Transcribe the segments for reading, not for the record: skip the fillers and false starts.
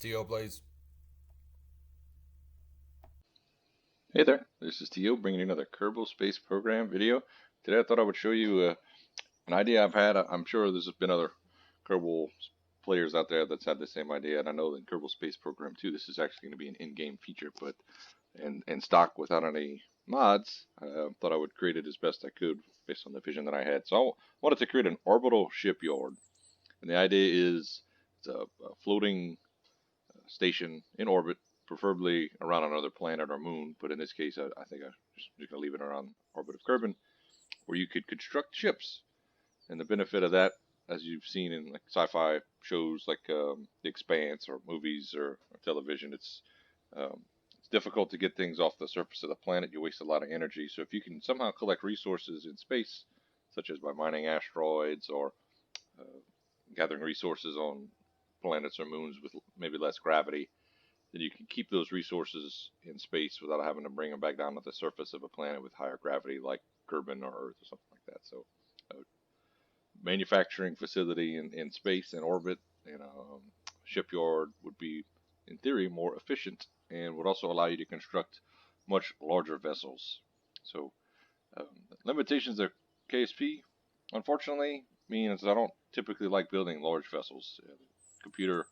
TO Blaze. Hey there, this is Tio bringing you another Kerbal Space Program video. Today I thought I would show you an idea I've had. I'm sure there's been other Kerbal players out there that's had the same idea, and I know in Kerbal Space Program 2 this is actually going to be an in-game feature, but in stock without any mods, I thought I would create it as best I could based on the vision that I had. So I wanted to create an orbital shipyard, and the idea is it's a floating station in orbit, preferably around another planet or moon, but in this case, I think I'm just going to leave it around orbit of Kerbin, where you could construct ships. And the benefit of that, as you've seen in like sci-fi shows like The Expanse or movies or television, it's difficult to get things off the surface of the planet. You waste a lot of energy. So if you can somehow collect resources in space, such as by mining asteroids or uh, gathering resources on planets or moons with maybe less gravity, then you can keep those resources in space without having to bring them back down to the surface of a planet with higher gravity like Kerbin or Earth or something like that. So a manufacturing facility in space and orbit and a shipyard would be, in theory, more efficient and would also allow you to construct much larger vessels. So limitations of KSP, unfortunately, means I don't typically like building large vessels. The computer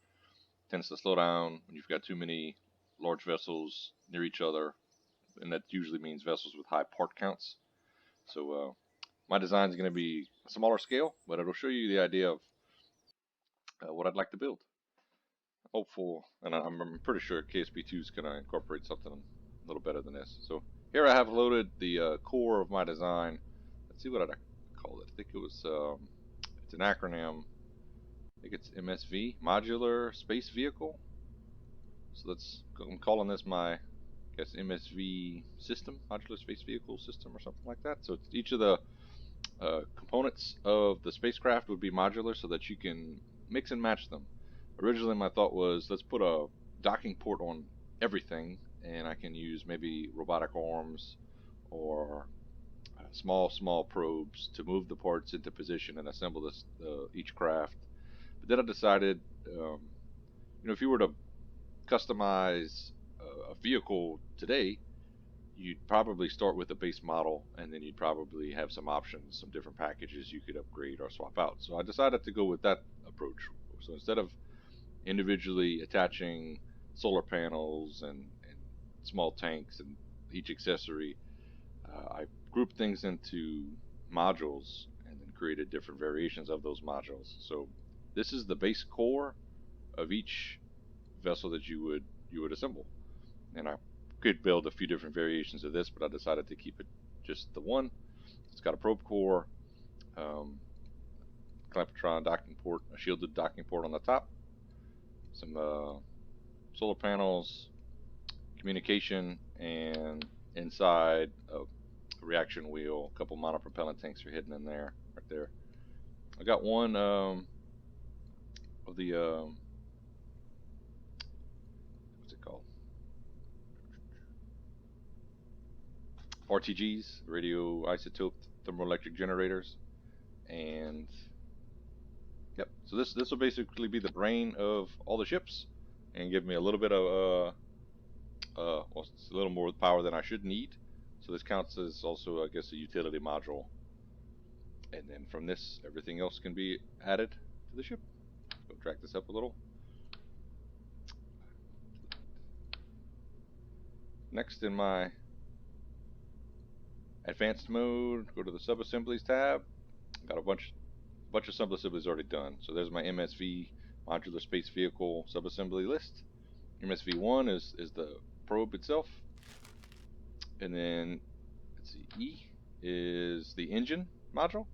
tends to slow down when you've got too many large vessels near each other, and that usually means vessels with high part counts. So my design is going to be a smaller scale, but it'll show you the idea of what I'd like to build. Hopeful, and I'm pretty sure KSP2 is going to incorporate something a little better than this. So here I have loaded the core of my design. Let's see what I'd call it. I think it's an acronym. I think it's MSV, Modular Space Vehicle. So I'm calling this my, I guess, MSV system, Modular Space Vehicle System or something like that. So each of the components of the spacecraft would be modular so that you can mix and match them. Originally my thought was, let's put a docking port on everything, and I can use maybe robotic arms or small probes to move the parts into position and assemble each craft. But then I decided, if you were to customize a vehicle today, you'd probably start with a base model, and then you'd probably have some options, some different packages you could upgrade or swap out. So I decided to go with that approach. So instead of individually attaching solar panels and small tanks and each accessory, I grouped things into modules and then created different variations of those modules. So this is the base core of each vessel that you would assemble, and I could build a few different variations of this, but I decided to keep it just the one. It's got a probe core, Clampotron docking port, a shielded docking port on the top, some solar panels, communication, and inside a reaction wheel, a couple monopropellant tanks are hidden in there, right there. I got one of the what's it called? RTGs, radioisotope thermoelectric generators, and yep. So this will basically be the brain of all the ships, and give me a little bit of well, it's a little more power than I should need. So this counts as also, I guess, a utility module, and then from this, everything else can be added to the ship. Go drag this up a little. Next, in my advanced mode, go to the sub-assemblies tab. Got a bunch of sub-assemblies already done. So there's my MSV modular space vehicle sub-assembly list. MSV1 is the probe itself, and then let's see, E is the engine module.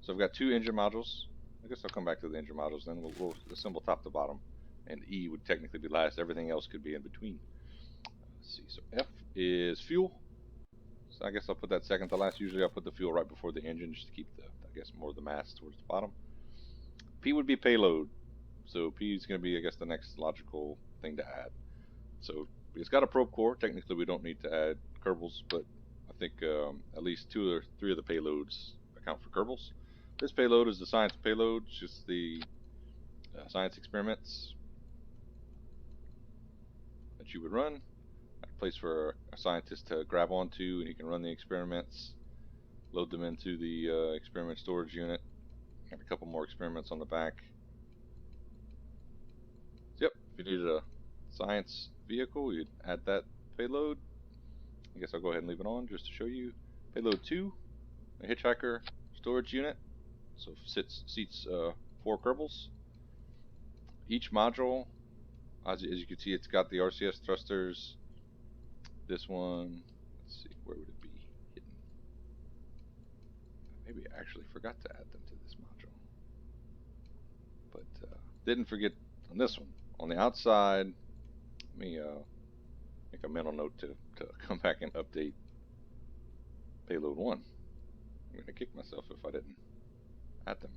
So I've got two engine modules. I guess I'll come back to the engine modules then. We'll assemble top to bottom, and E would technically be last. Everything else could be in between. Let's see. So F is fuel. So I guess I'll put that second to last. Usually I'll put the fuel right before the engine just to keep I guess, more of the mass towards the bottom. P would be payload. So P is going to be, I guess, the next logical thing to add. So it's got a probe core. Technically, we don't need to add Kerbals, but I think at least 2 or 3 of the payloads account for Kerbals. This payload is the science payload, just the science experiments. that you would run, a place for a scientist to grab onto, and you can run the experiments, load them into the experiment storage unit, and a couple more experiments on the back. So, yep, if you needed a science vehicle, you'd add that payload. I guess I'll go ahead and leave it on just to show you. Payload 2, a hitchhiker storage unit. So seats 4 Kerbals. Each module, as you can see, it's got the RCS thrusters. This one, let's see, where would it be hidden? Maybe I actually forgot to add them to this module, but didn't forget on this one. On the outside, let me make a mental note to come back and update payload 1. I'm going to kick myself if I didn't add them.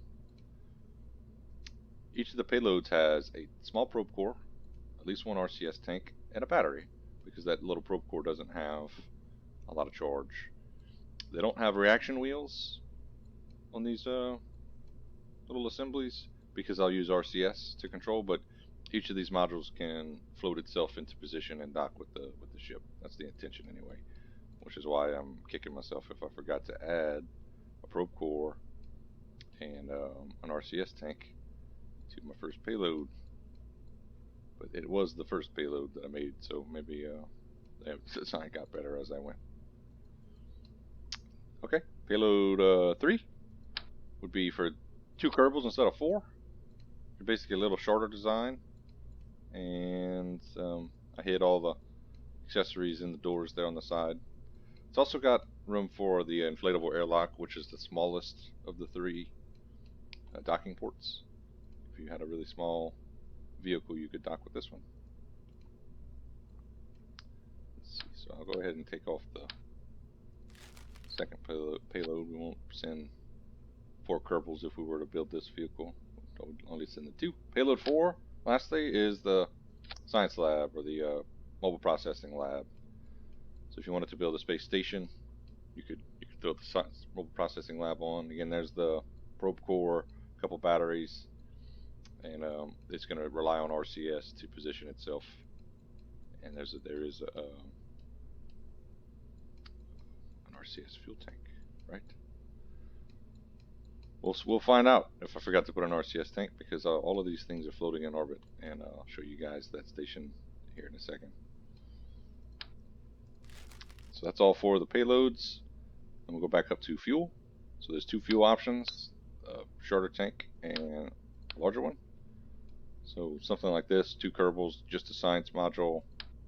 Each of the payloads has a small probe core, at least one RCS tank, and a battery, because that little probe core doesn't have a lot of charge. They don't have reaction wheels on these little assemblies, because I'll use RCS to control, but each of these modules can float itself into position and dock with the ship. That's the intention anyway, which is why I'm kicking myself if I forgot to add a probe core and an RCS tank to my first payload. But it was the first payload that I made, so maybe the design got better as I went. Okay, payload 3 would be for 2 Kerbals instead of 4. They're basically a little shorter design, and I hid all the accessories in the doors there on the side. It's also got room for the inflatable airlock, which is the smallest of the 3 docking ports. If you had a really small vehicle, you could dock with this one. Let's see, so I'll go ahead and take off the second payload. We won't send 4 Kerbals if we were to build this vehicle. We'll only send the 2. Payload 4, lastly, is the science lab, or the mobile processing lab. So if you wanted to build a space station, you could throw the mobile processing lab on. Again, there's the probe core, a couple batteries, and it's going to rely on RCS to position itself. And there is an RCS fuel tank, right? We'll find out if I forgot to put an RCS tank, because all of these things are floating in orbit, and I'll show you guys that station here in a second. So that's all 4 of the payloads. And we'll go back up to fuel. So there's 2 fuel options, a shorter tank and a larger one. So something like this, 2 Kerbals, just a science module.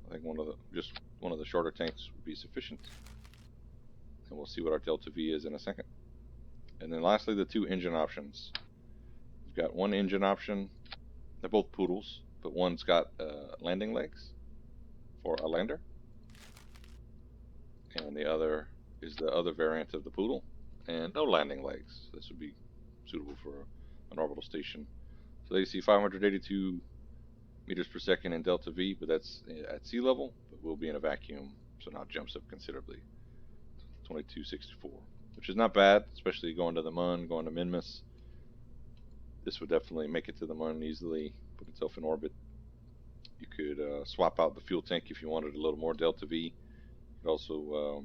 I think just one of the shorter tanks would be sufficient. And we'll see what our delta V is in a second. And then lastly, the 2 engine options. We've got one engine option. They're both poodles, but one's got landing legs for a lander, and the other is the other variant of the poodle, and no landing legs. This would be suitable for an orbital station. So they see 582 meters per second in delta V, but that's at sea level, but we'll be in a vacuum, so now it jumps up considerably. 2264, which is not bad, especially going to the Mun, going to Minmus. This would definitely make it to the Mun easily, put itself in orbit. You could swap out the fuel tank if you wanted a little more delta V. You could also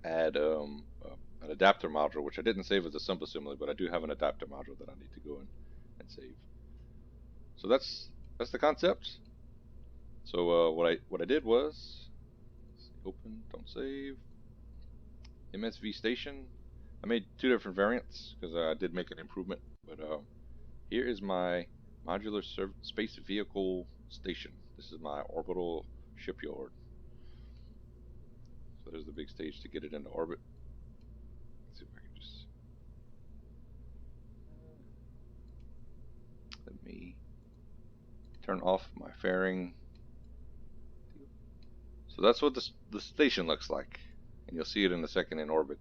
add an adapter module, which I didn't save as a subassembly, but I do have an adapter module that I need to go in and save. So that's the concept. So what I did was open, don't save, MSV station. I made 2 different variants because I did make an improvement, but here is my modular space vehicle station. This is my orbital shipyard. So there's the big stage to get it into orbit. Let's see if I can just let me turn off my fairing. So that's what the station looks like, and you'll see it in a second in orbit.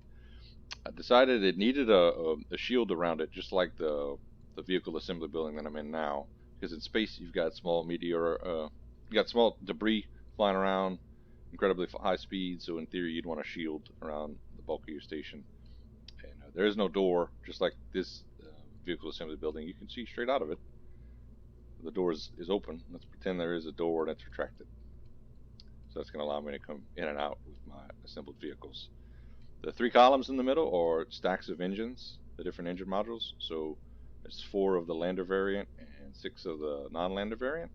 I decided it needed a shield around it, just like the vehicle assembly building that I'm in now, because in space you've got small you got small debris flying around, incredibly high speed, so in theory you'd want a shield around the bulk of your station. And there is no door, just like this vehicle assembly building. You can see straight out of it. The door is open. Let's pretend there is a door that's retracted. So that's going to allow me to come in and out with my assembled vehicles. The 3 columns in the middle are stacks of engines, the different engine modules. So there's 4 of the lander variant and 6 of the non-lander variant.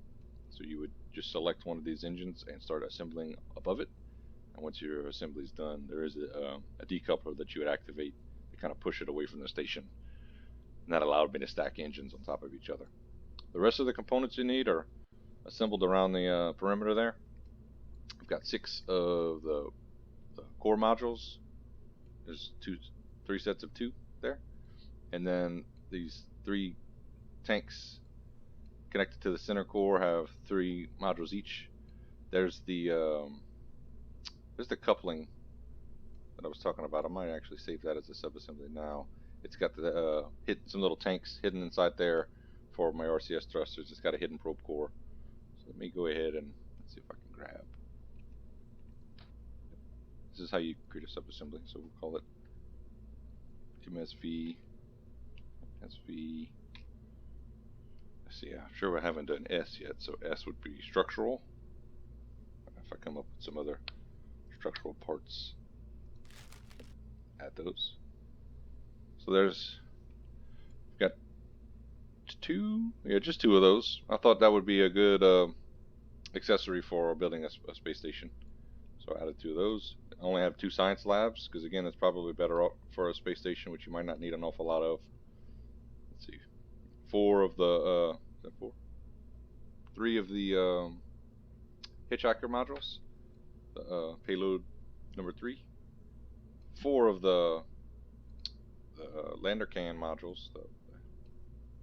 So you would just select one of these engines and start assembling above it. And once your assembly is done, there is a decoupler that you would activate to kind of push it away from the station. And that allowed me to stack engines on top of each other. The rest of the components you need are assembled around the perimeter there. I've got 6 of the core modules. There's 3 sets of 2 there. And then these 3 tanks connected to the center core have 3 modules each. There's the coupling that I was talking about. I might actually save that as a subassembly now. It's got the some little tanks hidden inside there for my RCS thrusters. It's got a hidden probe core. So let me go ahead and let's see if I can grab. This is how you create a subassembly. So we'll call it MSV, SV. Let's see, I'm sure we haven't done S yet, so S would be structural. If I come up with some other structural parts, add those. So there's got 2, just 2 of those. I thought that would be a good accessory for building a space station. So I added 2 of those. I only have 2 science labs because again, it's probably better for a space station, which you might not need an awful lot of. Let's see, 4 of the is that 4? 3 of the hitchhiker modules, the payload number 3. 4 of the lander can modules, the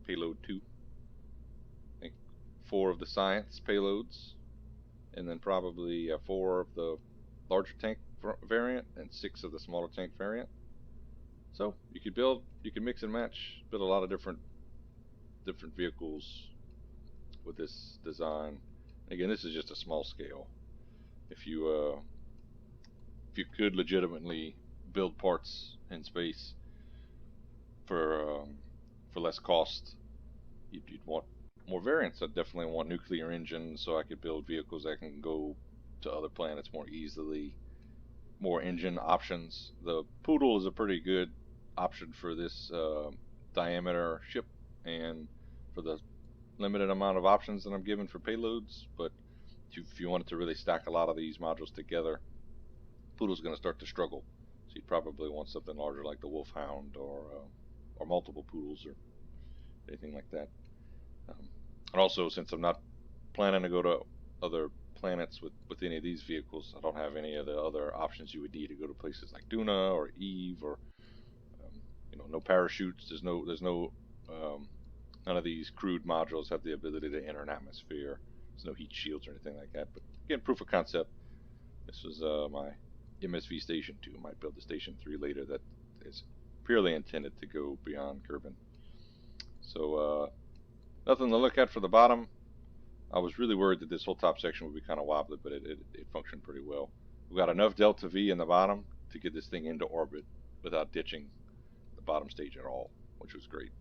payload 2. I think 4 of the science payloads, and then probably 4 of the larger tank variant and 6 of the smaller tank variant. So you could mix and match, build a lot of different vehicles with this design. Again, this is just a small scale. If you could legitimately build parts in space for less cost, you'd want more variants. I'd definitely want nuclear engines so I could build vehicles that can go to other planets more easily. More engine options. The Poodle is a pretty good option for this diameter ship and for the limited amount of options that I'm given for payloads. But if you wanted to really stack a lot of these modules together, Poodle's going to start to struggle. So you'd probably want something larger like the Wolfhound or multiple Poodles or anything like that. And also, since I'm not planning to go to other planets with any of these vehicles, I don't have any of the other options you would need to go to places like Duna or Eve, or no parachutes. There's no none of these crewed modules have the ability to enter an atmosphere. There's no heat shields or anything like that. But again, proof of concept. This was my MSV Station 2. I might build the Station 3 later that is purely intended to go beyond Kerbin. So nothing to look at for the bottom. I was really worried that this whole top section would be kind of wobbly, but it functioned pretty well. We've got enough delta V in the bottom to get this thing into orbit without ditching the bottom stage at all, which was great.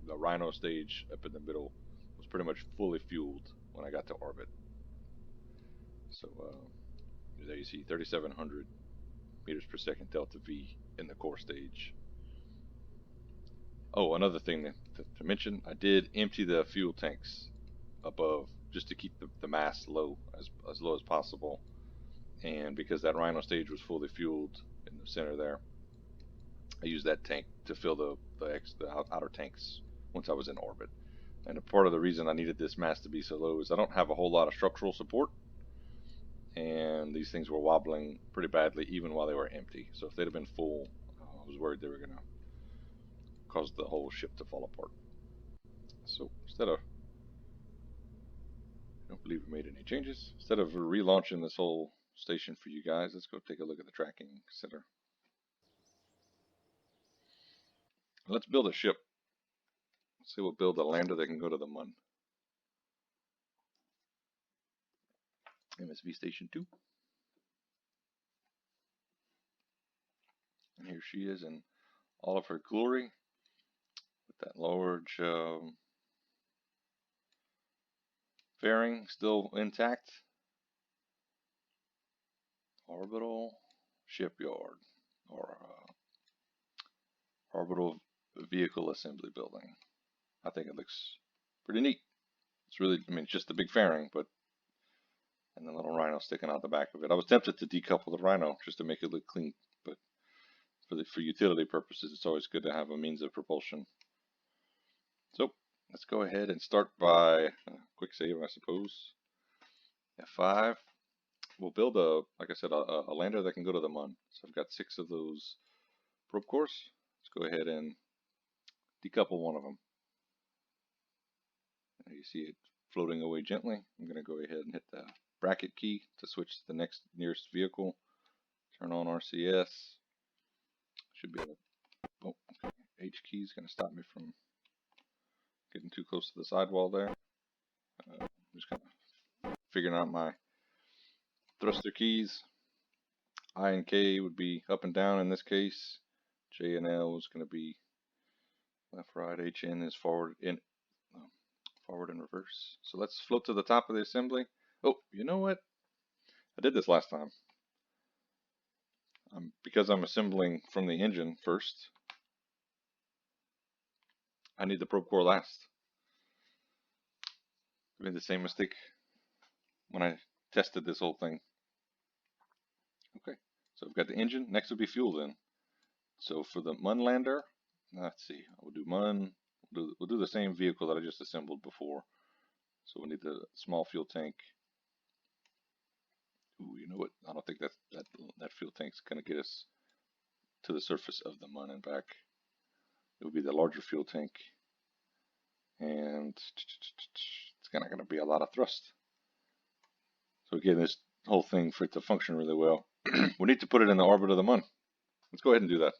The Rhino stage up in the middle was pretty much fully fueled when I got to orbit. So there you see 3,700 meters per second delta V in the core stage. Oh, another thing to mention, I did empty the fuel tanks above just to keep the mass low, as low as possible. And because that Rhino stage was fully fueled in the center there, I used that tank to fill the outer tanks once I was in orbit. And a part of the reason I needed this mass to be so low is I don't have a whole lot of structural support, and these things were wobbling pretty badly even while they were empty. So if they'd have been full, I was worried they were going to cause the whole ship to fall apart. So instead of, I don't believe we made any changes. Instead of relaunching this whole station for you guys, let's go take a look at the tracking center. Let's build a ship. Let's see, we'll build a lander that can go to the Mun. MSV Station 2. And here she is in all of her glory with that large fairing still intact. Orbital shipyard, or orbital vehicle assembly building. I think it looks pretty neat. It's really, I mean, it's just a big fairing, but and the little rhino sticking out the back of it. I was tempted to decouple the rhino just to make it look clean, but for utility purposes, it's always good to have a means of propulsion. So let's go ahead and start by quick save, I suppose. F5. We'll build like I said, a lander that can go to the Mun. So I've got 6 of those probe cores. Let's go ahead and decouple one of them. Now you see it floating away gently. I'm going to go ahead and hit the bracket key to switch to the next nearest vehicle. Turn on RCS. Should be oh, okay. H key is going to stop me from getting too close to the sidewall there. I'm just kind of figuring out my thruster keys. I and K would be up and down in this case. J and L is going to be left, right. HN is forward, forward and reverse. So let's float to the top of the assembly. Oh, you know what? I did this last time. Because I'm assembling from the engine first, I need the probe core last. I made the same mistake when I tested this whole thing. Okay, so I've got the engine. Next will be fuel then. So for the Mun lander, let's see, we'll do Mun. We'll do the same vehicle that I just assembled before. So we need the small fuel tank. Ooh, you know what? I don't think that fuel tank's gonna get us to the surface of the Mun and back. It would be the larger fuel tank, and it's not gonna be a lot of thrust. So again, this whole thing, for it to function really well, we need to put it in the orbit of the Mun. Let's go ahead and do that.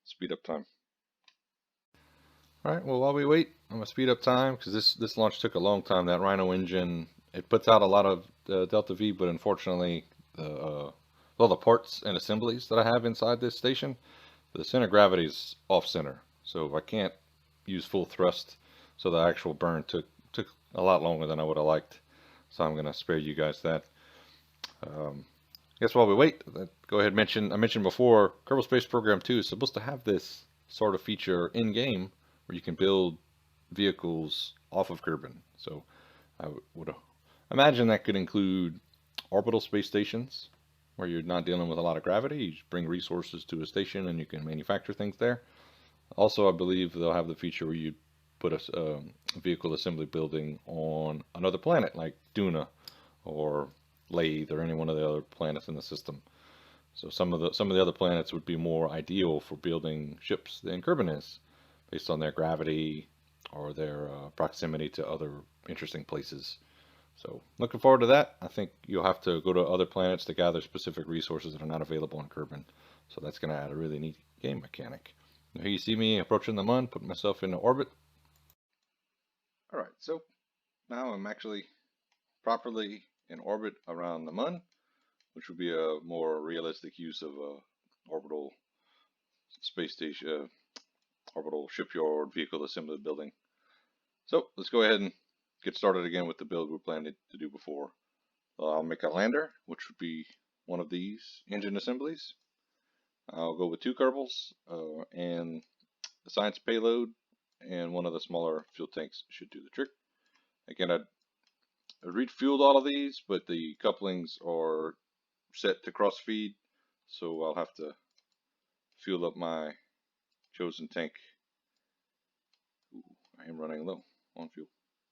Speed up time. All right, well, while we wait, I'm gonna speed up time because this launch took a long time. That Rhino engine, it puts out a lot of Delta V, but unfortunately, all the parts and assemblies that I have inside this station, the center of gravity is off center, so I can't use full thrust. So the actual burn took a lot longer than I would have liked. So I'm gonna spare you guys that. I guess while we wait, go ahead and mention, I mentioned before, Kerbal Space Program 2 is supposed to have this sort of feature in game where you can build vehicles off of Kerbin. So I would imagine that could include orbital space stations where you're not dealing with a lot of gravity. You just bring resources to a station and you can manufacture things there. Also, I believe they'll have the feature where you put a vehicle assembly building on another planet like Duna or Lathe or any one of the other planets in the system. So some of the other planets would be more ideal for building ships than Kerbin is, based on their gravity or their proximity to other interesting places. So looking forward to that. I think you'll have to go to other planets to gather specific resources that are not available on Kerbin. So that's going to add a really neat game mechanic. Now here you see me approaching the Mun, putting myself into orbit. All right, so now I'm actually properly in orbit around the Mun, which would be a more realistic use of a orbital space station, orbital shipyard vehicle assembly building. So let's go ahead and get started again with the build we planned to do before. I'll make a lander, which would be one of these engine assemblies. I'll go with 2 Kerbals and the science payload, and one of the smaller fuel tanks should do the trick. Again, I refueled all of these, but the couplings are set to cross feed, so I'll have to fuel up my chosen tank. Ooh, I am running low on fuel.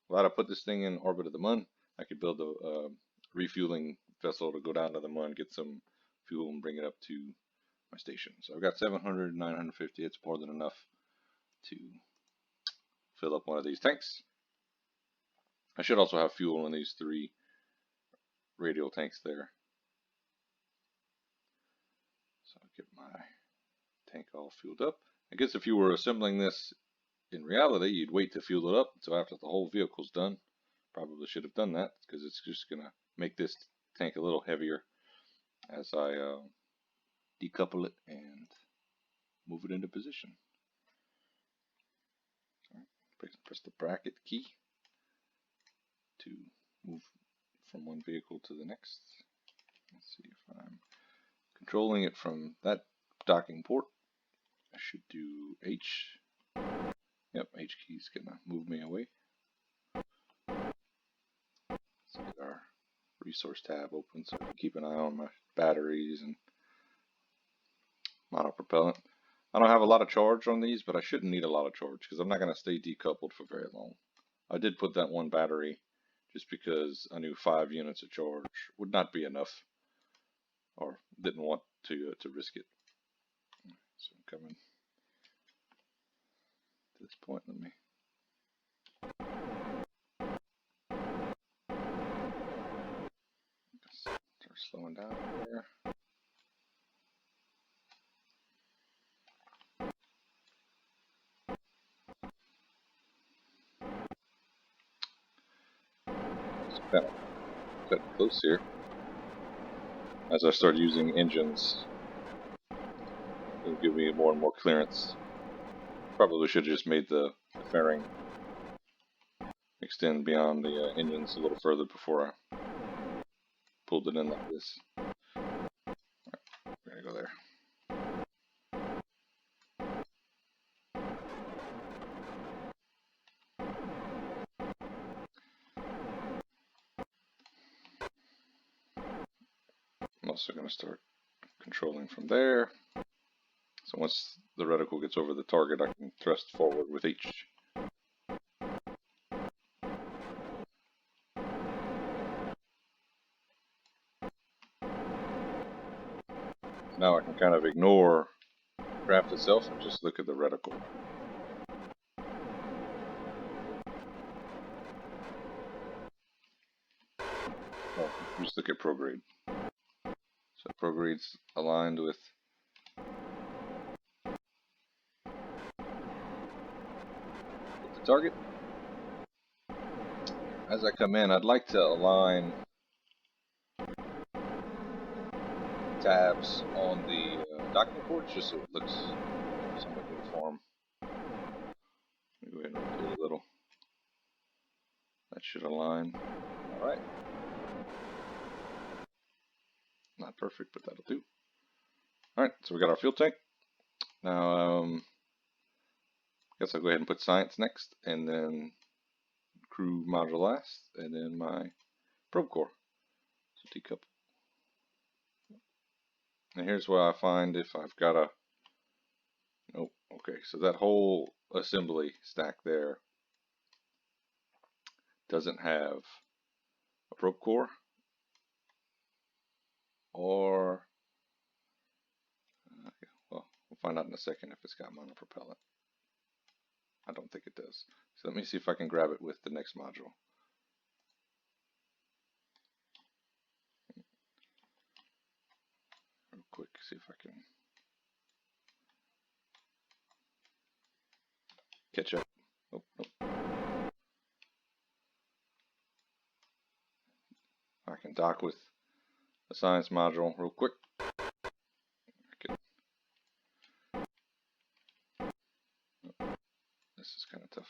Glad I put this thing in orbit of the Mun. I could build a refueling vessel to go down to the Mun, get some fuel, and bring it up to my station. So I've got 700, 950. It's more than enough to fill up one of these tanks. I should also have fuel in these 3 radial tanks there. So I'll get my tank all fueled up. I guess if you were assembling this in reality, you'd wait to fuel it up until after the whole vehicle's done. Probably should have done that because it's just going to make this tank a little heavier as I decouple it and move it into position. Press the bracket key from one vehicle to the next. Let's see if I'm controlling it from that docking port. I should do H. Yep, H key's gonna move me away. Let's get our resource tab open so I can keep an eye on my batteries and monopropellant. I don't have a lot of charge on these, but I shouldn't need a lot of charge because I'm not going to stay decoupled for very long. I did put that one battery just because I knew 5 units of charge would not be enough, or didn't want to risk it. So I'm coming to this point. Let me start slowing down here. Kind of cut close here. As I start using engines, it'll give me more and more clearance. Probably should have just made the fairing extend beyond the engines a little further before I pulled it in like this. Right, we're gonna go there. I'm also going to start controlling from there. So once the reticle gets over the target, I can thrust forward with H. Now I can kind of ignore the craft itself and just look at the reticle. Oh, just look at prograde. So prograde's aligned with the target. As I come in, I'd like to align tabs on the docking ports just so it looks somewhat uniform. Let me go ahead and rotate a little. That should align. Alright. Not perfect, but that'll do. Alright, so we got our fuel tank. Now, I guess I'll go ahead and put science next, and then crew module last, and then my probe core. So decouple. And here's where I find if I've got a, nope, okay, so that whole assembly stack there doesn't have a probe core, or, well, we'll find out in a second if it's got monopropellant. I don't think it does. So let me see if I can grab it with the next module. Real quick, see if I can catch up. Oh, nope. I can dock with the science module real quick. Okay. Oh, this is kind of tough.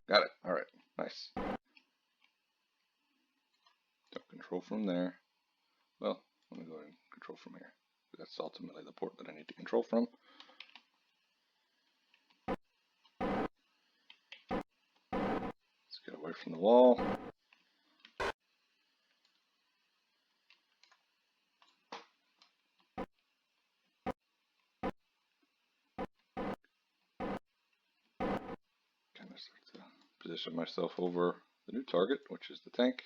Got it. All right. Nice. Don't control from there. Well, let me go ahead and control from here. That's ultimately the port that I need to control from. Let's get away from the wall. Kind of start to position myself over the new target, which is the tank.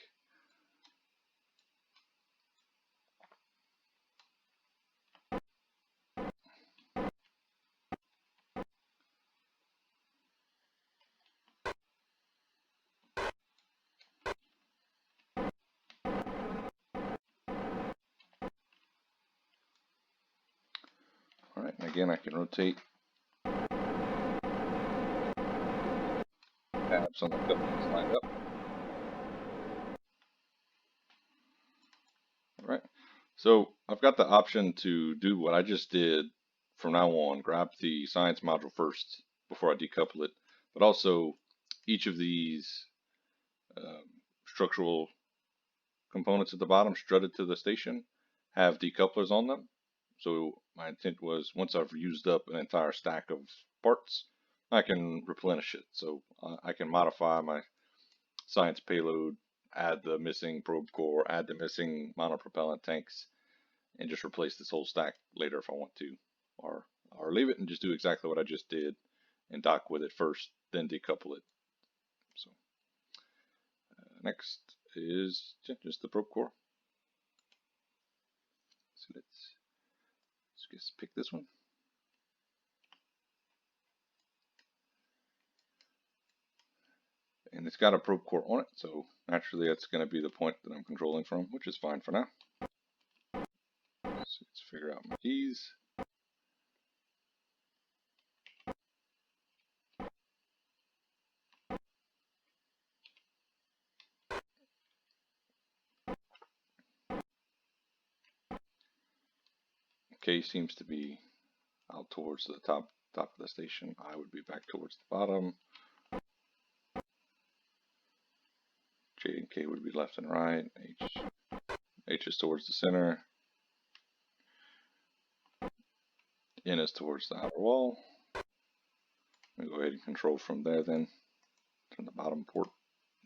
Alright, and again I can rotate tabs on the couplings lined up. All right. So I've got the option to do what I just did from now on, grab the science module first before I decouple it, but also each of these structural components at the bottom strutted to the station have decouplers on them. So my intent was once I've used up an entire stack of parts, I can replenish it. So I can modify my science payload, add the missing probe core, add the missing monopropellant tanks, and just replace this whole stack later if I want to, or leave it and just do exactly what I just did and dock with it first, then decouple it. So next is just the probe core. So let's just pick this one. And it's got a probe core on it, so naturally that's going to be the point that I'm controlling from, which is fine for now. So let's figure out my keys. K seems to be out towards the top of the station. I would be back towards the bottom. J and K would be left and right. H is towards the center. N is towards the outer wall. Let me go ahead and control from there then. Turn the bottom port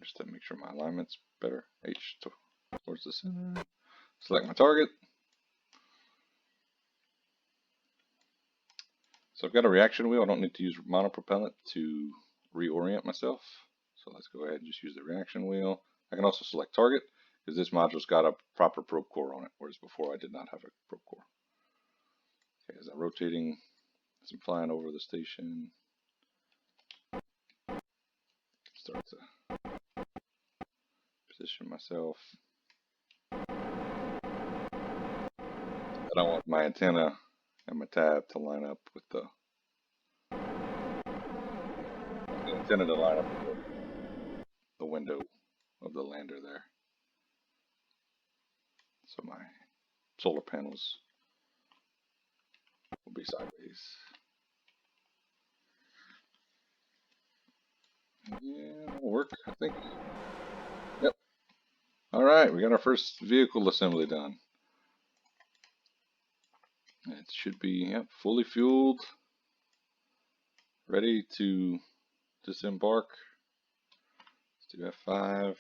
just to make sure my alignment's better. H towards the center. Select my target. So I've got a reaction wheel. I don't need to use monopropellant to reorient myself. So let's go ahead and just use the reaction wheel. I can also select target because this module's got a proper probe core on it, whereas before I did not have a probe core. Okay, as I'm rotating, as I'm flying over the station, start to position myself. I don't want my antenna and my tab to line up with the antenna to line up with the window of the lander there. So my solar panels will be sideways. Yeah, that'll work, I think. Yep. All right, we got our first vehicle assembly done. It should be fully fueled, ready to disembark. Let's do F5.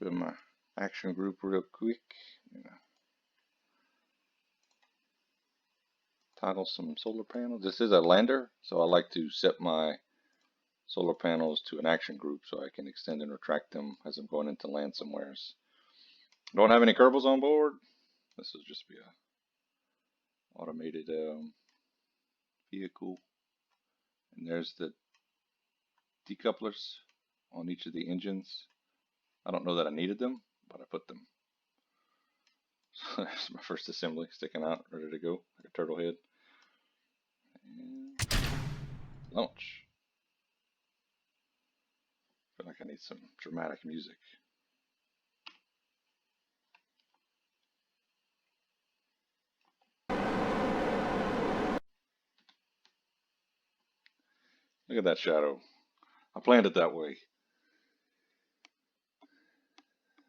Put my action group real quick. Title some solar panels. This is a lander, so I like to set my solar panels to an action group so I can extend and retract them as I'm going into land somewheres. Don't have any Kerbals on board. This will just be a automated vehicle. And there's the decouplers on each of the engines. I don't know that I needed them, but I put them. So that's my first assembly sticking out, ready to go, like a turtle head. And launch. I feel like I need some dramatic music. Look at that shadow. I planned it that way.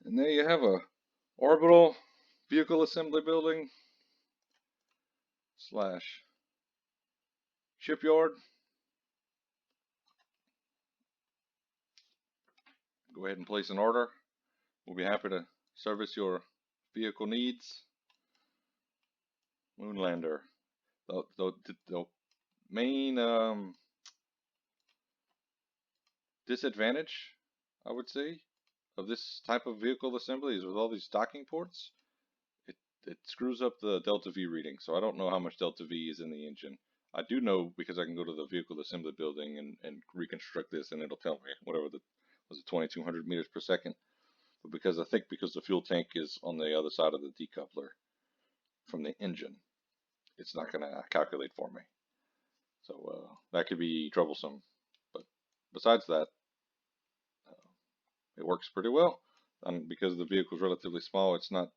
And there you have a orbital vehicle assembly building slash shipyard. Go ahead and place an order. We'll be happy to service your vehicle needs. Moonlander. The main disadvantage, I would say, of this type of vehicle assembly is with all these docking ports, it screws up the delta V reading. So I don't know how much delta V is in the engine. I do know because I can go to the vehicle assembly building and reconstruct this, and it'll tell me whatever was it 2200 meters per second. But because the fuel tank is on the other side of the decoupler from the engine, it's not going to calculate for me. So that could be troublesome. But besides that, it works pretty well. Because the vehicle is relatively small, it's not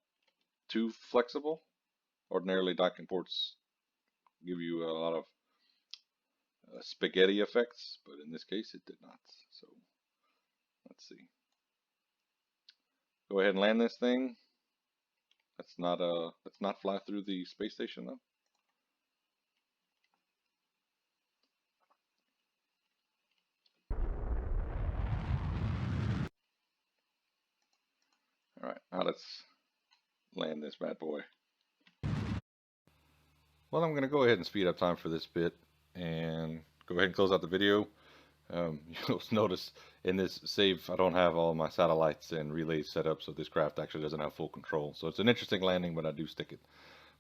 too flexible. Ordinarily, docking ports give you a lot of spaghetti effects, but in this case, it did not. So let's see. Go ahead and land this thing. Let's not fly through the space station though. All right, now let's land this bad boy. Well, I'm going to go ahead and speed up time for this bit and go ahead and close out the video. You'll notice in this save I don't have all my satellites and relays set up, so this craft actually doesn't have full control. So it's an interesting landing, but I do stick it.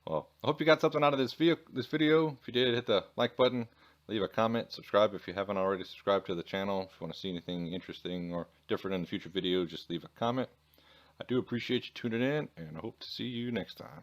Well, I hope you got something out of this video. If you did, hit the like button, leave a comment, subscribe if you haven't already subscribed to the channel. If you want to see anything interesting or different in the future video, just leave a comment. I do appreciate you tuning in, and I hope to see you next time.